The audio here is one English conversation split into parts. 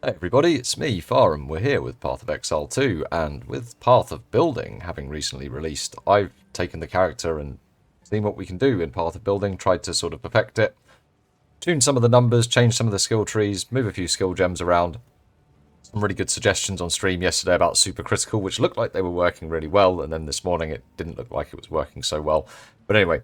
Hey everybody, it's me, Farham. We're here with Path of Exile 2, and with Path of Building having recently released, I've taken the character and seen what we can do in Path of Building, tried to sort of perfect it, tune some of the numbers, change some of the skill trees, move a few skill gems around. Some really good suggestions on stream yesterday about Super Critical, which looked like they were working really well, and then this morning it didn't look like it was working so well. But anyway,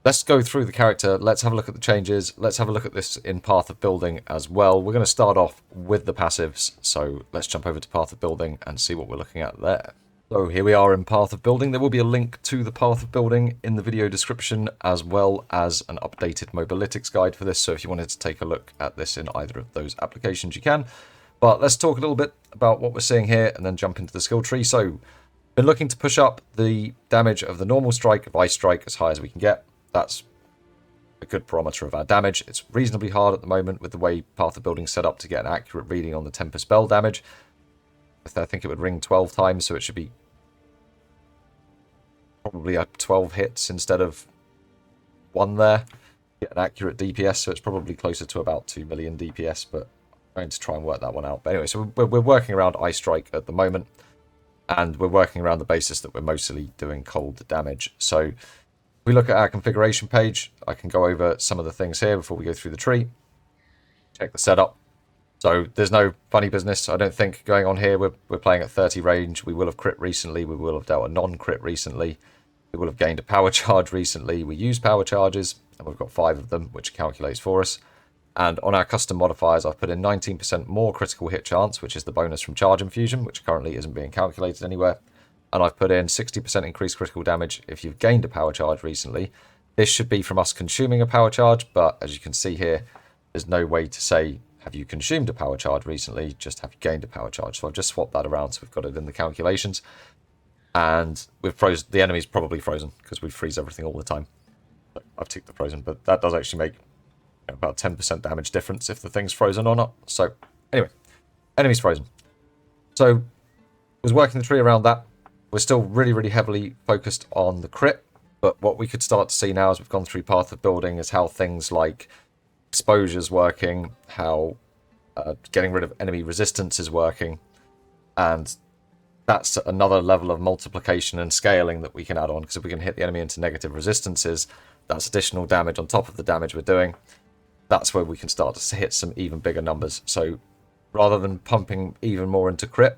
let's go through the character. Let's have a look at the changes. Let's have a look at this in Path of Building as well. We're going to start off with the passives. So let's jump over to Path of Building and see what we're looking at there. So here we are in Path of Building. There will be a link to the Path of Building in the video description, as well as an updated Mobalytics guide for this. So if you wanted to take a look at this in either of those applications, you can. But let's talk a little bit about what we're seeing here and then jump into the skill tree. So been looking to push up the damage of the normal strike, of Ice Strike, as high as we can get. That's a good barometer of our damage. It's reasonably hard at the moment with the way Path of Building's set up to get an accurate reading on the Temper spell damage. I think it would ring 12 times, so it should be probably 12 hits instead of 1 there. Get an accurate DPS, so it's probably closer to about 2 million DPS, but I'm going to try and work that one out. But anyway, so we're working around Ice Strike at the moment, and we're working around the basis that we're mostly doing cold damage. So we look at our configuration page. I can go over some of the things here before we go through the tree. Check the setup. So there's no funny business, I don't think, going on here. We're playing at 30 range. We will have crit recently. We will have dealt a non-crit recently. We will have gained a power charge recently. We use power charges, and we've got 5 of them, which calculates for us. And on our custom modifiers, I've put in 19% more critical hit chance, which is the bonus from charge infusion, which currently isn't being calculated anywhere. And I've put in 60% increased critical damage if you've gained a power charge recently. This should be from us consuming a power charge, but as you can see here, there's no way to say, have you consumed a power charge recently, just have you gained a power charge. So I've just swapped that around so we've got it in the calculations. And we've frozen, the enemy's probably frozen, because we freeze everything all the time. So I've ticked the frozen, but that does actually make about 10% damage difference if the thing's frozen or not. So anyway, enemy's frozen. So was working the tree around that. We're still really, really heavily focused on the crit, but what we could start to see now as we've gone through Path of Building is how things like exposure's working, how getting rid of enemy resistance is working, and that's another level of multiplication and scaling that we can add on, because if we can hit the enemy into negative resistances, that's additional damage on top of the damage we're doing. That's where we can start to hit some even bigger numbers. So rather than pumping even more into crit,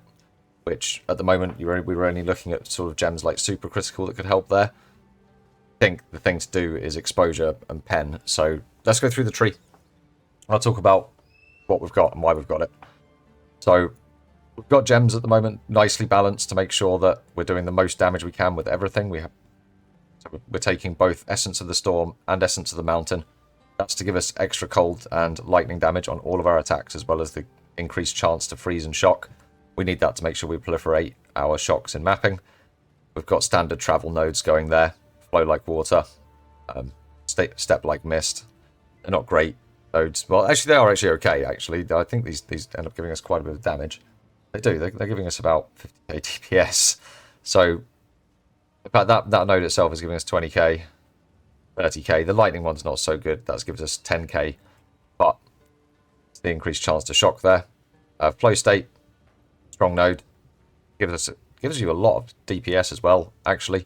which at the moment we were only looking at sort of gems like Super Critical that could help there, I think the thing to do is exposure and pen. So let's go through the tree. I'll talk about what we've got and why we've got it. So we've got gems at the moment nicely balanced to make sure that we're doing the most damage we can with everything. So we're taking both Essence of the Storm and Essence of the Mountain. That's to give us extra cold and lightning damage on all of our attacks, as well as the increased chance to freeze and shock. We need that to make sure we proliferate our shocks in mapping. We've got standard travel nodes going there. Flow like water. Step like mist. They're not great nodes. Well, actually, they are actually okay, actually. I think these end up giving us quite a bit of damage. They do. They're giving us about 50k DPS. So, in fact, that node itself is giving us 20k, 30k. The lightning one's not so good. That gives us 10k. But it's the increased chance to shock there. Flow state. Strong node. Gives you a lot of DPS as well, actually.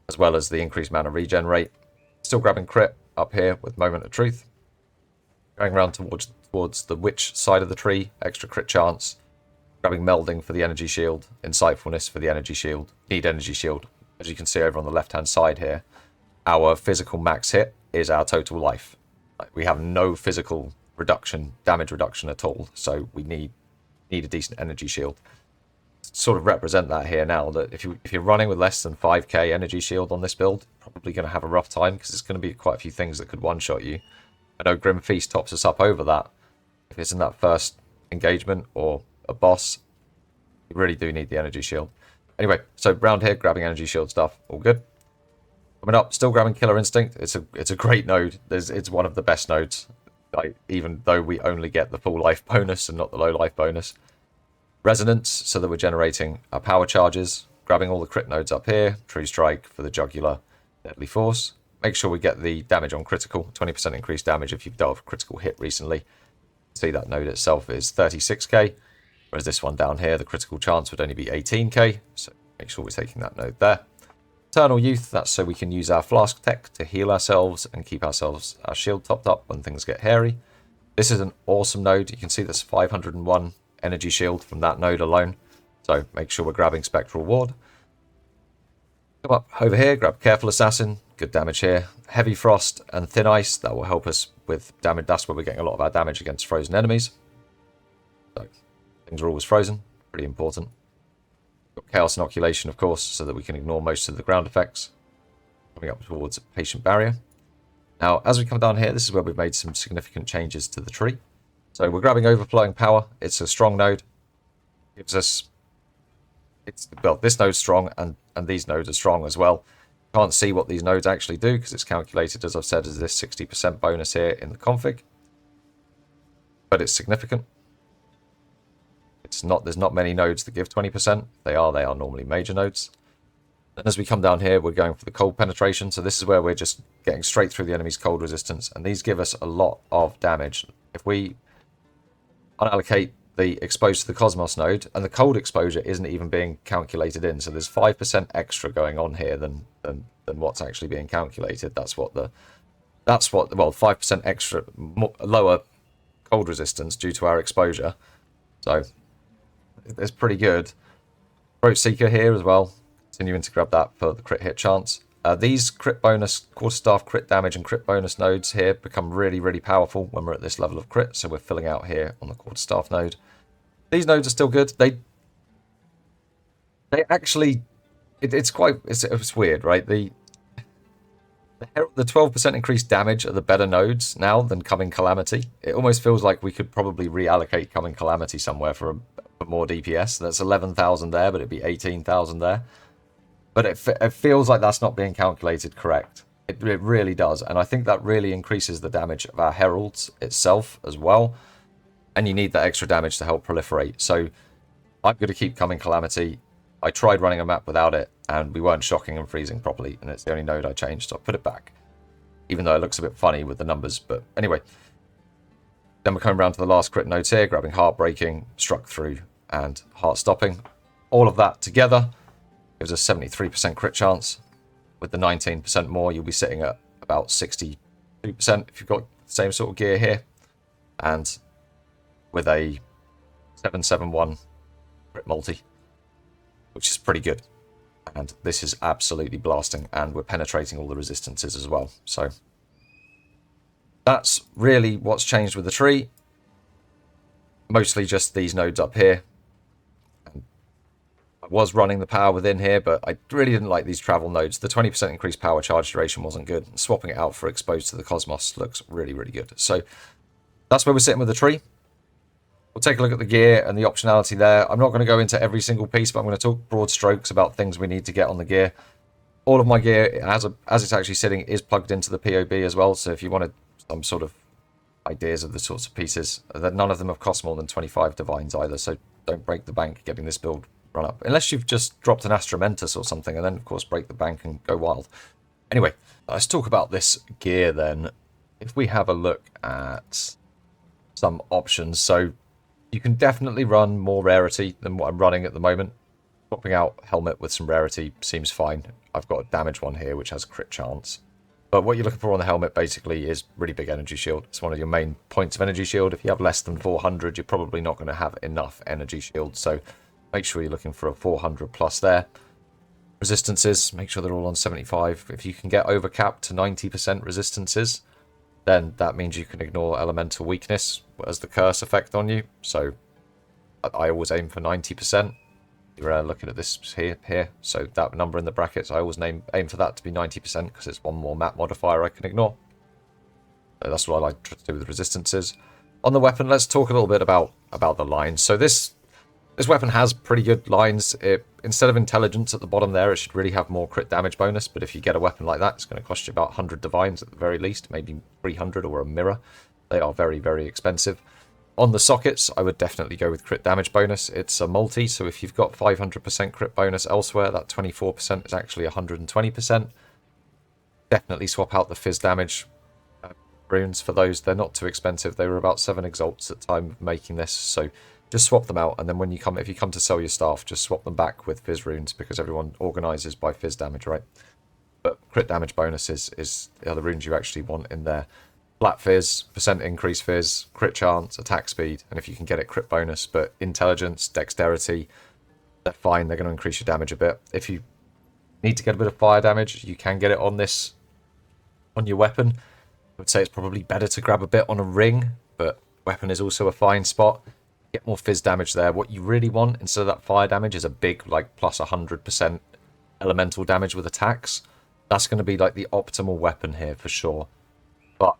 As well as the increased mana regen rate. Still grabbing crit up here with Moment of Truth. Going around towards the Witch side of the tree. Extra crit chance. Grabbing Melding for the energy shield. Insightfulness for the energy shield. Need energy shield. As you can see over on the left hand side here. Our physical max hit is our total life. We have no physical reduction, damage reduction at all. So we need a decent energy shield. Sort of represent that here now, that if you're running with less than 5k energy shield on this build, probably going to have a rough time, because there's going to be quite a few things that could one-shot you. I know Grim Feast tops us up over that. If it's in that first engagement or a boss, you really do need the energy shield. Anyway, so round here, grabbing energy shield stuff, all good. Coming up, still grabbing Killer Instinct. It's a great node. It's one of the best nodes. Even though we only get the full life bonus and not the low life bonus. Resonance, so that we're generating our power charges. Grabbing all the crit nodes up here. True Strike for the Jugular. Deadly Force. Make sure we get the damage on critical. 20% increased damage if you've dealt a critical hit recently. See that node itself is 36k, whereas this one down here, the critical chance would only be 18k, so make sure we're taking that node there. Eternal Youth, that's so we can use our flask tech to heal ourselves and keep our shield topped up when things get hairy. This is an awesome node. You can see there's 501 energy shield from that node alone, so make sure we're grabbing Spectral Ward. Come up over here, grab Careful Assassin, good damage here. Heavy Frost and Thin Ice, that will help us with damage. That's where we're getting a lot of our damage against frozen enemies. So things are always frozen, pretty important. Got Chaos Inoculation, of course, so that we can ignore most of the ground effects. Coming up towards Patient Barrier. Now, as we come down here, this is where we've made some significant changes to the tree. So we're grabbing Overflowing Power. It's a strong node. Gives us... well, this node's strong, and these nodes are strong as well. Can't see what these nodes actually do, because it's calculated, as I've said, as this 60% bonus here in the config. But it's significant. There's not many nodes that give 20%. They are normally major nodes. And as we come down here, we're going for the cold penetration. So this is where we're just getting straight through the enemy's cold resistance. And these give us a lot of damage. If we unallocate the exposed to the Cosmos node, and the cold exposure isn't even being calculated in. So there's 5% extra going on here than what's actually being calculated. That's what 5% extra lower cold resistance due to our exposure. So it's pretty good. Throat Seeker here as well. Continuing to grab that for the crit hit chance. These crit bonus, Quarterstaff crit damage and crit bonus nodes here become really, really powerful when we're at this level of crit. So we're filling out here on the Quarterstaff node. These nodes are still good. They actually, it's weird, right? The 12% increased damage are the better nodes now than Coming Calamity. It almost feels like we could probably reallocate Coming Calamity somewhere for more DPS. That's 11,000 there, but it'd be 18,000 there. But it feels like that's not being calculated correct. It really does. And I think that really increases the damage of our Heralds itself as well. And you need that extra damage to help proliferate. So I'm going to keep Coming Calamity. I tried running a map without it, and we weren't shocking and freezing properly. And it's the only node I changed, so I put it back. Even though it looks a bit funny with the numbers. But anyway. Then we're coming around to the last crit nodes here, grabbing Heartbreaking, Struck Through, and Heart Stopping. All of that together gives us 73% crit chance. With the 19% more, you'll be sitting at about 62% if you've got the same sort of gear here. And with a 771 crit multi, which is pretty good. And this is absolutely blasting, and we're penetrating all the resistances as well. So that's really what's changed with the tree. Mostly just these nodes up here. I was running the power within here, but I really didn't like these travel nodes. The 20% increased power charge duration wasn't good. And swapping it out for exposed to the Cosmos looks really, really good. So that's where we're sitting with the tree. We'll take a look at the gear and the optionality there. I'm not going to go into every single piece, but I'm going to talk broad strokes about things we need to get on the gear. All of my gear, as it's actually sitting, is plugged into the PoB as well. So if you wanted some sort of ideas of the sorts of pieces, none of them have cost more than 25 divines either. So don't break the bank getting this build run up. Unless you've just dropped an Astramentus or something, and then, of course, break the bank and go wild. Anyway, let's talk about this gear then. If we have a look at some options, so you can definitely run more rarity than what I'm running at the moment. Swapping out helmet with some rarity seems fine. I've got a damage one here, which has a crit chance. But what you're looking for on the helmet, basically, is really big energy shield. It's one of your main points of energy shield. If you have less than 400, you're probably not going to have enough energy shield. So make sure you're looking for a 400 plus there. Resistances, make sure they're all on 75. If you can get overcapped to 90% resistances, then that means you can ignore elemental weakness as the curse effect on you. So I always aim for 90%. You're looking at this here. So that number in the brackets, I always aim for that to be 90% because it's one more map modifier I can ignore. So that's what I like to do with resistances. On the weapon, let's talk a little bit about the lines. So this weapon has pretty good lines. Instead of intelligence at the bottom there, it should really have more crit damage bonus. But if you get a weapon like that, it's going to cost you about 100 divines at the very least, maybe 300 or a mirror. They are very, very expensive. On the sockets, I would definitely go with crit damage bonus. It's a multi, so if you've got 500% crit bonus elsewhere, that 24% is actually 120%. Definitely swap out the fizz damage. runes for those. They're not too expensive. They were about 7 exalts at the time of making this, so just swap them out, and then when you come, if you come to sell your staff, just swap them back with fizz runes, because everyone organises by fizz damage, right? But crit damage bonus are the runes you actually want in there. Flat fizz, percent increase fizz, crit chance, attack speed, and if you can get it, crit bonus. But intelligence, dexterity, they're fine. They're going to increase your damage a bit. If you need to get a bit of fire damage, you can get it on your weapon. I would say it's probably better to grab a bit on a ring, but weapon is also a fine spot. Get more fizz damage there. What you really want instead of that fire damage is a big, like, plus 100% elemental damage with attacks. That's going to be like the optimal weapon here for sure. But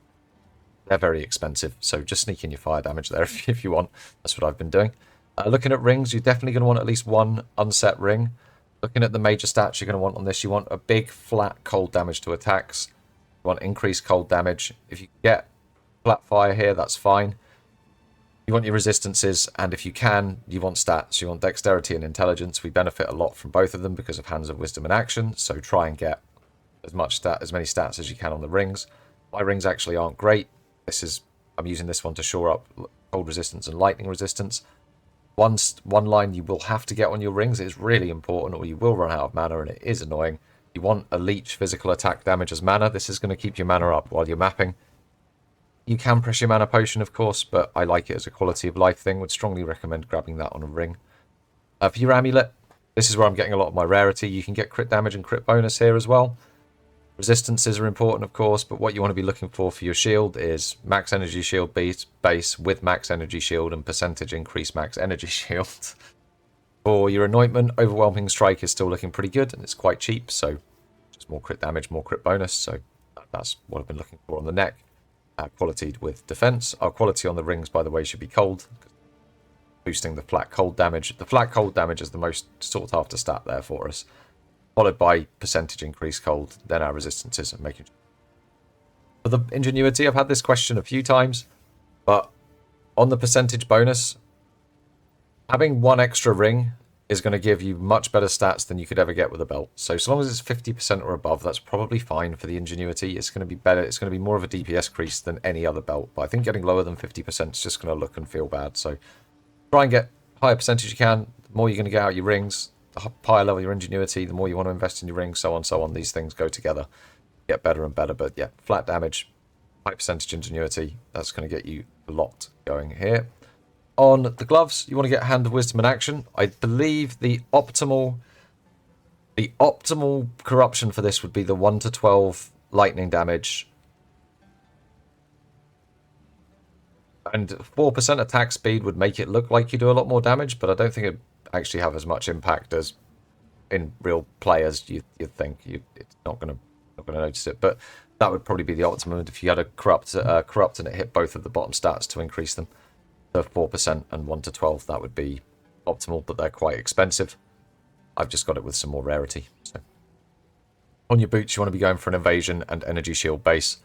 they're very expensive, so just sneak in your fire damage there if you want. That's what I've been doing. Looking at rings, you're definitely going to want at least one unset ring. Looking at the major stats you're going to want on this, you want a big flat cold damage to attacks. You want increased cold damage. If you get flat fire here, that's fine. You want your resistances, and if you can, you want stats. You want dexterity and intelligence. We benefit a lot from both of them because of Hands of Wisdom and Action, so try and get as many stats as you can on the rings. My rings actually aren't great. I'm using this one to shore up cold resistance and lightning resistance. One line you will have to get on your rings. It is really important, or you will run out of mana, and it is annoying. You want a leech physical attack damage as mana. This is going to keep your mana up while you're mapping. You can press your mana potion, of course, but I like it as a quality of life thing. Would strongly recommend grabbing that on a ring. For your amulet, this is where I'm getting a lot of my rarity. You can get crit damage and crit bonus here as well. Resistances are important, of course, but what you want to be looking for your shield is max energy shield base with max energy shield and percentage increase max energy shield. For your anointment, overwhelming strike is still looking pretty good, and it's quite cheap, so just more crit damage, more crit bonus, so that's what I've been looking for on the neck. Qualityed with defense. Our quality on the rings, by the way, should be cold, boosting the flat cold damage. The flat cold damage is the most sought after stat there for us, followed by percentage increase cold, then our resistances, and making. For the ingenuity, I've had this question a few times, but on the percentage bonus, having one extra ring is going to give you much better stats than you could ever get with a belt. So long as it's 50% or above, that's probably fine for the ingenuity. It's going to be better. It's going to be more of a DPS crease than any other belt. But I think getting lower than 50% is just going to look and feel bad. So try and get higher percentage you can. The more you're going to get out your rings, the higher level your ingenuity, the more you want to invest in your rings, so on, so on. These things go together. Get better and better. But yeah, flat damage, high percentage ingenuity, that's going to get you a lot going here. On the gloves, you want to get Hand of Wisdom and Action. I believe the optimal corruption for this would be the 1 to 12 lightning damage. And 4% attack speed would make it look like you do a lot more damage, but I don't think it actually have as much impact as in real play as you'd think. It's not going to notice it, but that would probably be the optimum if you had a corrupt and it hit both of the bottom stats to increase them. So 4% and 1 to 12, that would be optimal, but they're quite expensive. I've just got it with some more rarity. So on your boots, you want to be going for an evasion and energy shield base.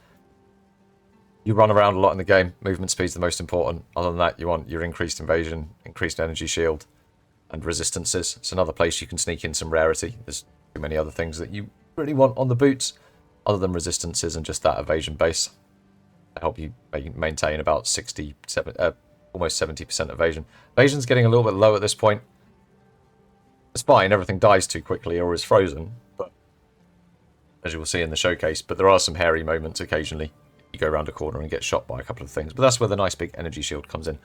You run around a lot in the game. Movement speed's the most important. Other than that, you want your increased evasion, increased energy shield, and resistances. It's another place you can sneak in some rarity. There's too many other things that you really want on the boots, other than resistances and just that evasion base. To help you maintain about 67, almost 70% evasion. Evasion's getting a little bit low at this point. It's fine, everything dies too quickly or is frozen, but as you will see in the showcase, but there are some hairy moments occasionally. You go around a corner and get shot by a couple of things, but that's where the nice big energy shield comes in.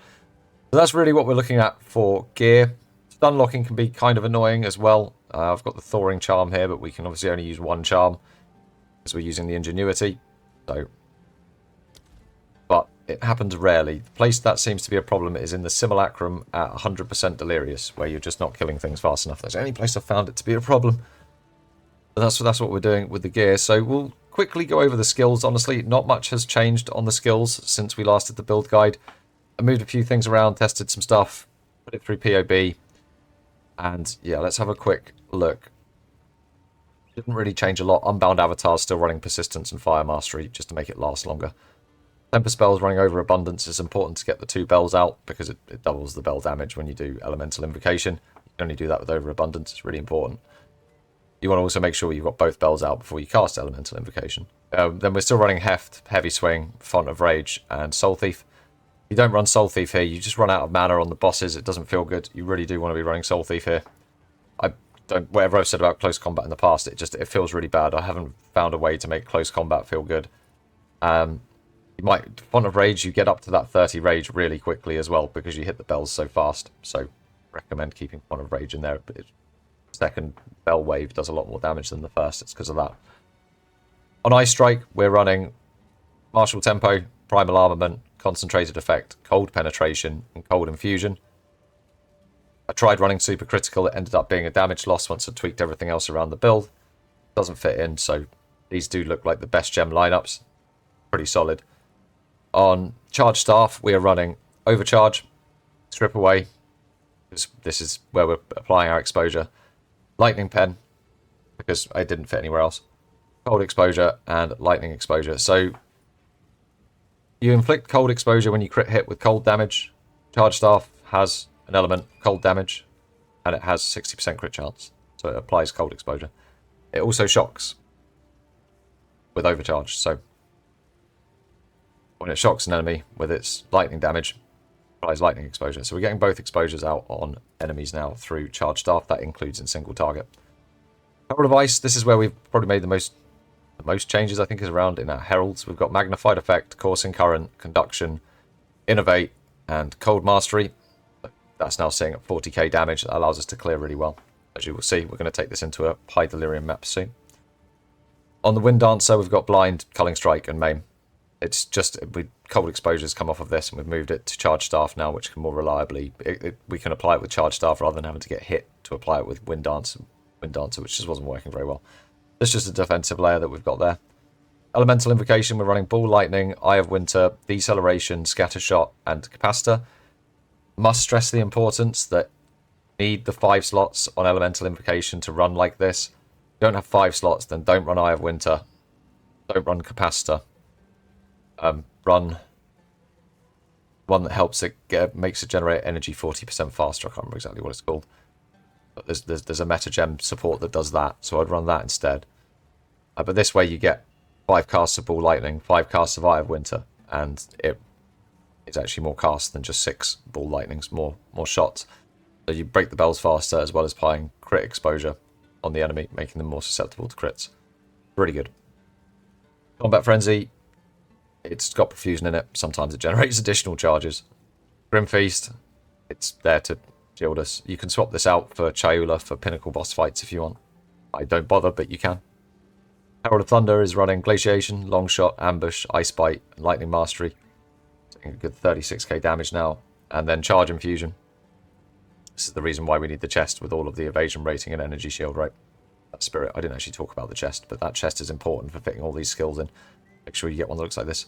So that's really what we're looking at for gear. Stun locking can be kind of annoying as well. I've got the Thawing Charm here, but we can obviously only use one charm because we're using the ingenuity. So, but it happens rarely. The place that seems to be a problem is in the Simulacrum at 100% Delirious, where you're just not killing things fast enough. That's the only place I've found it to be a problem. But that's what we're doing with the gear. So we'll quickly go over the skills. Honestly, not much has changed on the skills since we last did the build guide. I moved a few things around, tested some stuff, put it through PoB. And yeah, let's have a quick look. Didn't really change a lot. Unbound Avatar's still running Persistence and Fire Mastery just to make it last longer. Temper spells running over Abundance. It's important to get the 2 bells out because it doubles the bell damage when you do Elemental Invocation. You can only do that with over Abundance. It's really important. You want to also make sure you've got both bells out before you cast Elemental Invocation. Then we're still running Heft, Heavy Swing, Font of Rage, and Soul Thief. You don't run Soul Thief here, you just run out of mana on the bosses. It doesn't feel good. You really do want to be running Soul Thief here. Whatever I've said about close combat in the past, it feels really bad. I haven't found a way to make close combat feel good. Font of Rage, you get up to that 30 rage really quickly as well because you hit the bells so fast. So recommend keeping Font of Rage in there. But second bell wave does a lot more damage than the first. It's because of that. On Ice Strike, we're running Martial Tempo, Primal Armament, Concentrated Effect, Cold Penetration, and Cold Infusion. I tried running Super Critical. It ended up being a damage loss once I tweaked everything else around the build. Doesn't fit in, so these do look like the best gem lineups. Pretty solid. On Charge Staff, we are running Overcharge, Strip Away. This is where we're applying our exposure. Lightning Pen, because it didn't fit anywhere else. Cold Exposure and Lightning Exposure. So you inflict cold exposure when you crit hit with cold damage. Charge Staff has an element, cold damage, and it has 60% crit chance. So it applies cold exposure. It also shocks with Overcharge. So when it shocks an enemy with its lightning damage, it applies lightning exposure. So we're getting both exposures out on enemies now through Charge Staff. That includes in single target. Herald of Ice, this is where we've probably made the most changes, I think, is around in our Heralds. We've got Magnified Effect, Coursing Current, Conduction, Innovate, and Cold Mastery. That's now sitting at 40k damage. That allows us to clear really well. As you will see, we're going to take this into a high Delirium map soon. On the Wind Dancer, we've got Blind, Culling Strike, and Maim. It's just cold exposures come off of this, and we've moved it to Charge Staff now, which can more reliably... we can apply it with Charge Staff rather than having to get hit to apply it with Wind Dancer, which just wasn't working very well. It's just a defensive layer that we've got there. Elemental Invocation, we're running Ball Lightning, Eye of Winter, Deceleration, Scatter Shot, and Capacitor. Must stress the importance that you need the 5 slots on Elemental Invocation to run like this. If you don't have 5 slots, then don't run Eye of Winter. Don't run Capacitor. Run one that helps it makes it generate energy 40% faster. I can't remember exactly what it's called. But there's a meta gem support that does that, so I'd run that instead. But this way you get 5 casts of Ball Lightning, 5 casts of Eye of Winter, and it's actually more casts than just 6 Ball Lightnings, more shots. So you break the bells faster, as well as applying crit exposure on the enemy, making them more susceptible to crits. Really good. Combat Frenzy, it's got Profusion in it. Sometimes it generates additional charges. Grim Feast, it's there to shield us. You can swap this out for Chayula for pinnacle boss fights if you want. I don't bother, but you can. Herald of Thunder is running Glaciation, Long Shot, Ambush, Ice Bite, and Lightning Mastery. Taking a good 36k damage now. And then Charge Infusion. This is the reason why we need the chest with all of the evasion rating and energy shield, right? That spirit, I didn't actually talk about the chest, but that chest is important for fitting all these skills in. Make sure you get one that looks like this.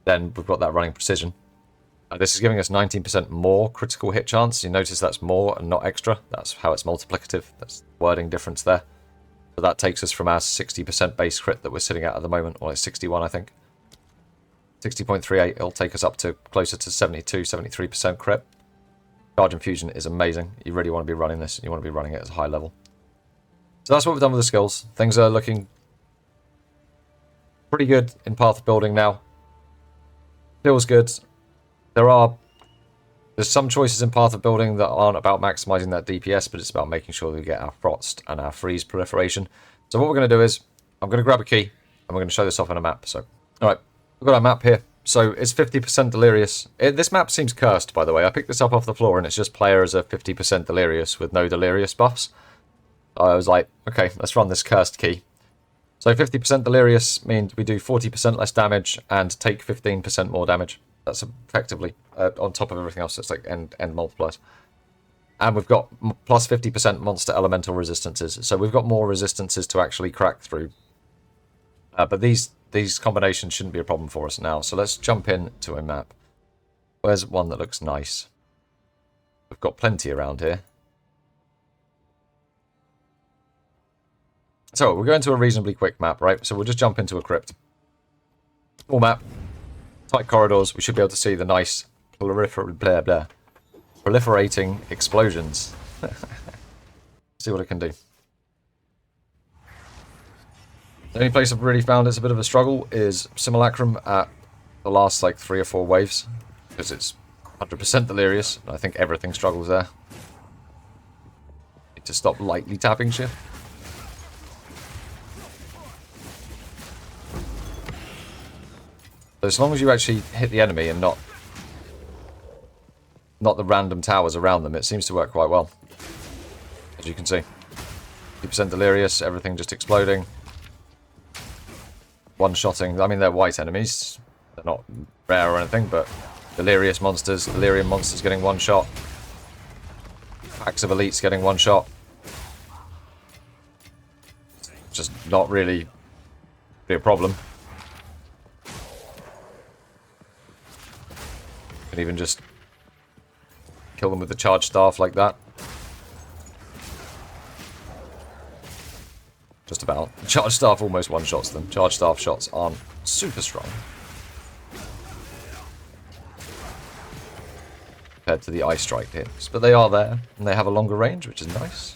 Then we've got that running Precision. This is giving us 19% more critical hit chance. You notice that's more and not extra. That's how it's multiplicative. That's the wording difference there. So that takes us from our 60% base crit that we're sitting at the moment, or it's 61, I think. 60.38, it'll take us up to closer to 72, 73% crit. Charge Infusion is amazing. You really want to be running this. You want to be running it at a high level. So that's what we've done with the skills. Things are looking pretty good in path building now. Feels good. There's some choices in path of building that aren't about maximizing that DPS, but it's about making sure that we get our Frost and our Freeze proliferation. So what we're going to do is, I'm going to grab a key, and we're going to show this off on a map. So, alright, we've got our map here. So it's 50% Delirious. This map seems cursed, by the way. I picked this up off the floor, and it's just players are 50% Delirious with no Delirious buffs. I was like, okay, let's run this cursed key. So 50% Delirious means we do 40% less damage and take 15% more damage. That's effectively on top of everything else. It's like end multipliers. And we've got plus 50% monster elemental resistances. So we've got more resistances to actually crack through. But these combinations shouldn't be a problem for us now. So let's jump into a map. Where's one that looks nice? We've got plenty around here. So we're going to a reasonably quick map, right? So we'll just jump into a crypt. Small map. Tight corridors. We should be able to see the nice proliferating explosions. See what it can do. The only place I've really found it's a bit of a struggle is Simulacrum at the last like 3 or 4 waves, because it's 100% delirious. I think everything struggles there. Need to stop lightly tapping shit. So as long as you actually hit the enemy and not the random towers around them, it seems to work quite well. As you can see. 50% delirious, everything just exploding. One-shotting. I mean, they're white enemies. They're not rare or anything, but delirious monsters, delirium monsters getting one shot. Packs of elites getting one shot. Just not really be a problem. Can even just kill them with the charged staff like that. Just about. Charged staff almost one-shots them. Charged staff shots aren't super strong compared to the eye strike hits, but they are there, and they have a longer range, which is nice.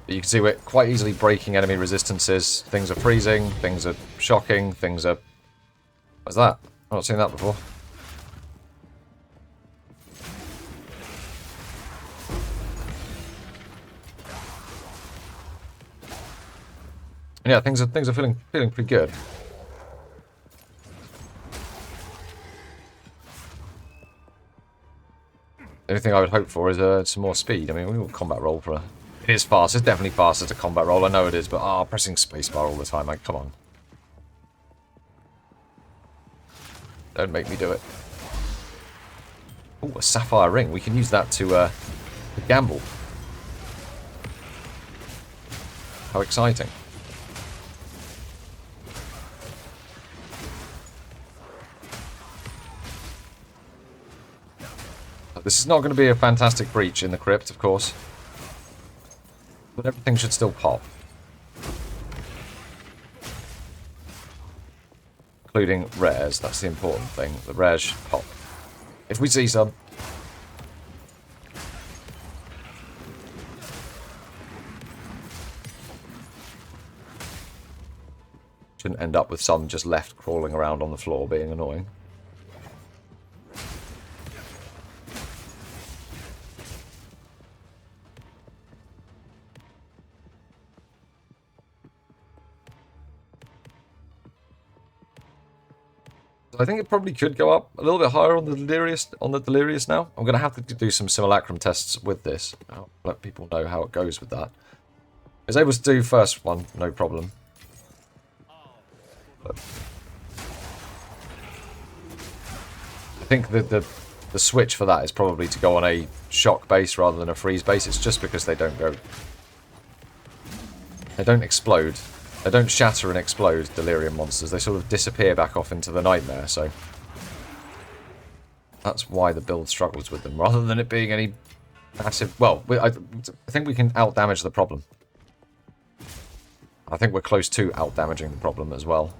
But you can see we're quite easily breaking enemy resistances. Things are freezing, things are shocking, things are... What's that? I've not seen that before. Yeah, things are feeling pretty good. The only thing I would hope for is some more speed. I mean, we will combat roll for a... It is fast. It's definitely faster to combat roll. I know it is, but pressing spacebar all the time. Like, come on. Don't make me do it. Oh, a sapphire ring. We can use that to gamble. How exciting. This is not going to be a fantastic breach in the crypt, of course. But everything should still pop. Including rares, that's the important thing. The rares should pop. If we see some. Shouldn't end up with some just left crawling around on the floor being annoying. I think it probably could go up a little bit higher on the delirious now. I'm going to have to do some simulacrum tests with this. I'll let people know how it goes with that. I was able to do first one, no problem. But I think the switch for that is probably to go on a shock base rather than a freeze base. It's just because they don't explode. They don't shatter and explode, delirium monsters. They sort of disappear back off into the nightmare, so... That's why the build struggles with them, rather than it being any massive... Well, I think we can out-damage the problem. I think we're close to out-damaging the problem as well.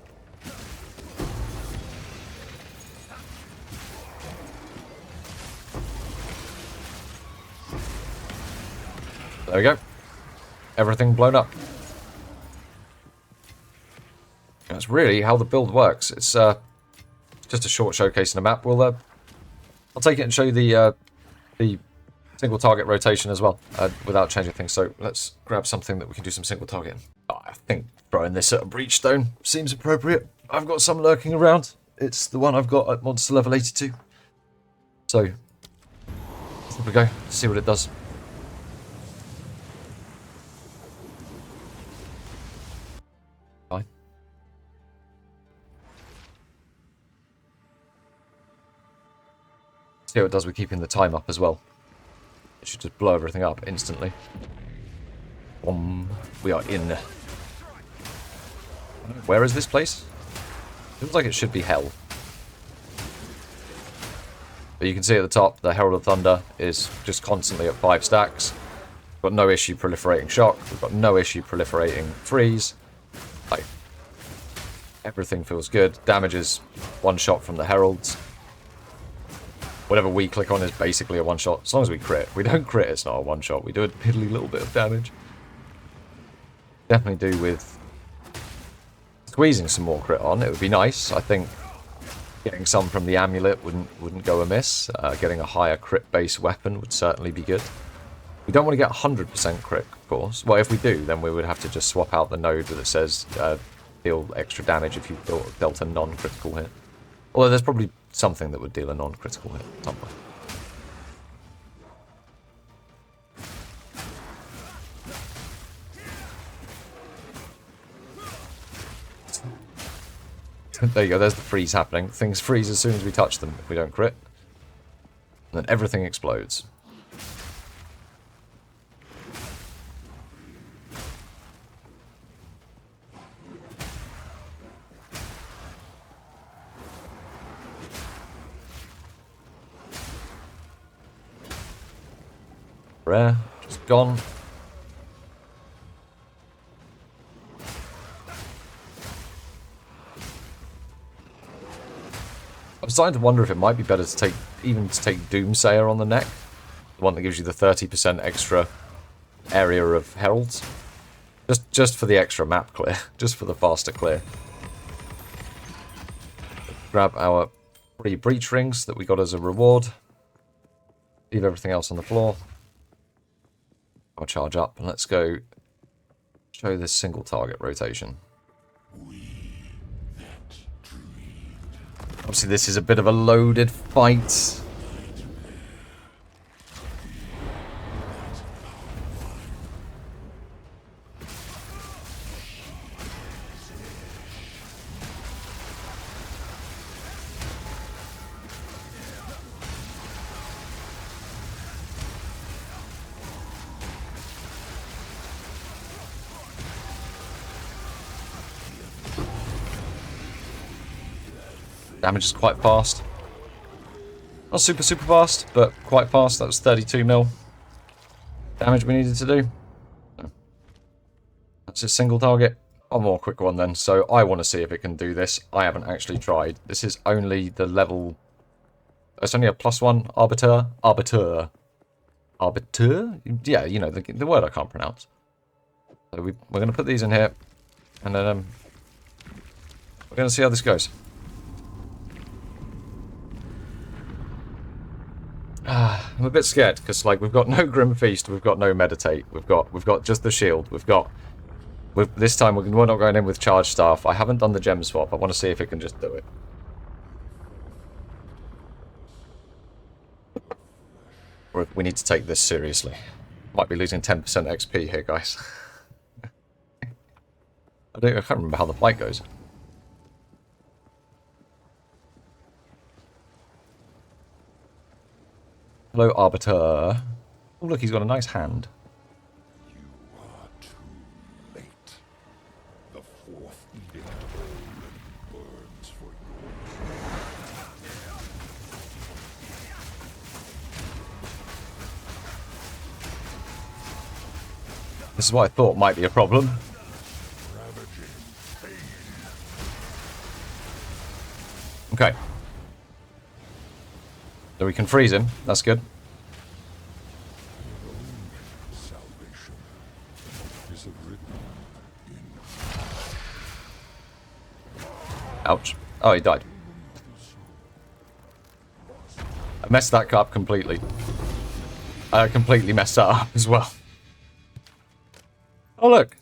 There we go. Everything blown up. That's really how the build works. It's just a short showcase in the map. I'll take it and show you the single target rotation as well, without changing things. So let's grab something that we can do some single targeting. I think throwing this at a breachstone seems appropriate. I've got some lurking around. It's the one I've got at monster level 82. So here we go. See what it does. Fine. See how it does with keeping the time up as well. It should just blow everything up instantly. We are in. Where is this place? Feels like it should be hell. But you can see at the top, the Herald of Thunder is just constantly at 5 stacks. We've got no issue proliferating shock. We've got no issue proliferating freeze. Like, everything feels good. Damage is one shot from the Heralds. whatever we click on is basically a one-shot. As long as we crit. If we don't crit, it's not a one-shot. We do a piddly little bit of damage. Definitely do with squeezing some more crit on. It would be nice. I think getting some from the amulet wouldn't go amiss. Getting a higher crit-based weapon would certainly be good. We don't want to get 100% crit, of course. Well, if we do, then we would have to just swap out the node that says deal extra damage if you dealt a non-critical hit. Although there's probably something that would deal a non-critical hit somewhere. There you go, there's the freeze happening. Things freeze as soon as we touch them if we don't crit. And then everything explodes. Rare, just gone. I'm starting to wonder if it might be better to take Doomsayer on the neck. The one that gives you the 30% extra area of Heralds. Just for the extra map clear. Just for the faster clear. Grab our 3 breach rings that we got as a reward. Leave everything else on the floor. I'll charge up and let's go show this single target rotation. Obviously this is a bit of a loaded fight. Damage is quite fast. Not super fast, but quite fast. That was 32 mil damage we needed to do. That's a single target. One more quick one then. So I want to see if it can do this. I haven't actually tried. This is only the level... It's only a +1 Arbi-Hurr-Durr. Arbi-Hurr? Yeah, you know, the word I can't pronounce. So we're going to put these in here. And then we're going to see how this goes. I'm a bit scared because like we've got no Grim Feast, we've got no Meditate, we've got just the shield, this time we're not going in with Charge Staff. I haven't done the gem swap. I want to see if it can just do it. We need to take this seriously. Might be losing 10% XP here, guys. I can't remember how the fight goes. Hello, Arbiter. Oh, look, he's got a nice hand. You are too late. The fourth edict burns for you. This is what I thought might be a problem. Okay. So we can freeze him. That's good. Ouch. Oh, he died. I messed that up completely. I completely messed that up as well. Oh, look.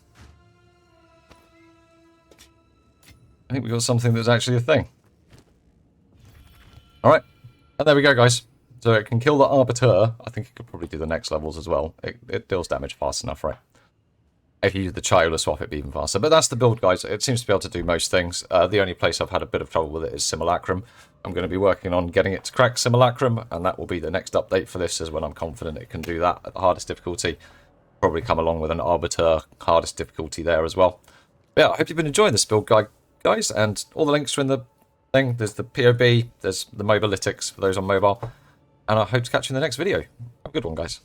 I think we got something that's actually a thing. Alright. And there we go, guys. So it can kill the Arbiter. I think it could probably do the next levels as well. It deals damage fast enough, right? If you use the Chiola swap, it'd be even faster. But that's the build, guys. It seems to be able to do most things. The only place I've had a bit of trouble with it is Simulacrum. I'm going to be working on getting it to crack Simulacrum, and that will be the next update for this, is when I'm confident it can do that at the hardest difficulty. Probably come along with an Arbiter hardest difficulty there as well. But yeah, I hope you've been enjoying this build guide, guys, and all the links are in the thing. There's the PoB, there's the Mobalytics for those on mobile, and I hope to catch you in the next video. Have a good one, guys.